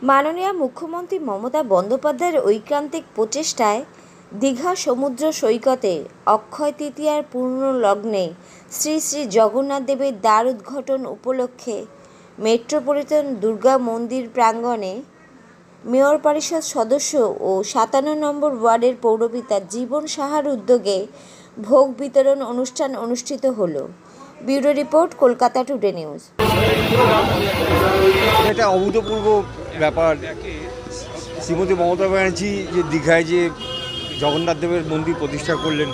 মাননীয় মুখ্যমন্ত্রী মমতা বন্দ্যোপাধ্যায়ের ঐকান্তিক প্রচেষ্টায় দীঘা সমুদ্র সৈকতে অক্ষয় তৃতীয়ার পূর্ণ লগ্নে শ্রী শ্রী জগন্নাথ দেবের দ্বার উদ্ঘাটন উপলক্ষে মেট্রোপলিটন দুর্গা মন্দির প্রাঙ্গণে মেয়র পরিষদ সদস্য ও ৫৭ নম্বর ওয়ার্ডের পৌরপিতা জীবন সাহার উদ্যোগে ভোগ বিতরণ অনুষ্ঠান অনুষ্ঠিত হলো। Bureau report, Kolkata today news. এটা অভূতপূর্ব ব্যাপার। শ্রীমতী মমতা ব্যানার্জি যে দীঘায় যে জগন্নাথ দেবের মন্দির প্রতিষ্ঠা করলেন,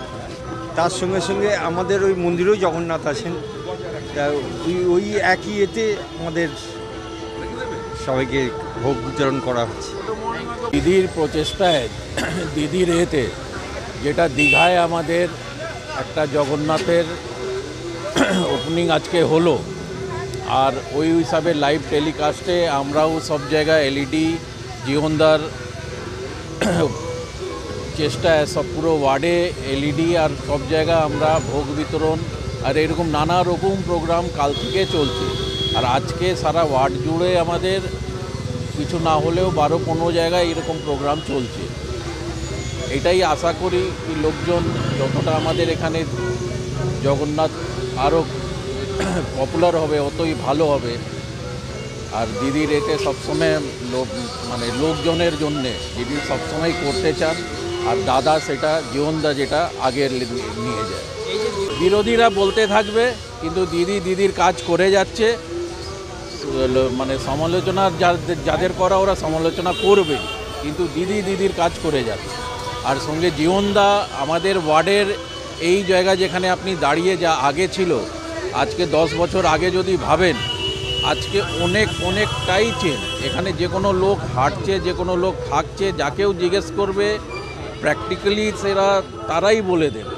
তার সঙ্গে সঙ্গে আমাদের ওই মন্দিরেও জগন্নাথ আছেন। তা ওই একই এতে আমাদের সবাইকে ভোগ বিতরণ করা হচ্ছে। দিদির প্রচেষ্টায়, দিদির এতে যেটা দীঘায় আমাদের একটা জগন্নাথের ওপেনিং আজকে হলো, আর ওই হিসাবে লাইভ টেলিকাস্টে আমরাও সব জায়গায় এলইডি জীবনদার চেষ্টায় সব পুরো ওয়ার্ডে এলইডি আর সব জায়গায় আমরা ভোগ বিতরণ আর এরকম নানা রকম প্রোগ্রাম কাল থেকে চলছে। আর আজকে সারা ওয়ার্ড জুড়ে আমাদের কিছু না হলেও ১২-১৫ জায়গায় এরকম প্রোগ্রাম চলছে। এটাই আশা করি কি লোকজন যতটা আমাদের এখানে জগন্নাথ আরও পপুলার হবে, অতই ভালো হবে। আর দিদির এতে সবসময় লোকজনের জন্যে দিদি সবসময় করতে চান, আর দাদা সেটা জীবনদা যেটা আগের নিয়ে যায়। বিরোধীরা বলতে থাকবে, কিন্তু দিদির কাজ করে যাচ্ছে। সমালোচনা যাদের করা ওরা সমালোচনা করবে, কিন্তু দিদির কাজ করে যাচ্ছে। আর সঙ্গে জীবনদা আমাদের ওয়ার্ডের এই জায়গা যেখানে আপনি দাঁড়িয়ে যা আগে ছিল, আজকে 10 বছর আগে যদি ভাবেন, আজকে অনেকটাই চেঞ্জ। এখানে যে কোনো লোক হাঁটছে, যে কোনো লোক থাকছে, যাকেও জিজ্ঞেস করবে প্র্যাকটিক্যালি তারাই বলে দেবে।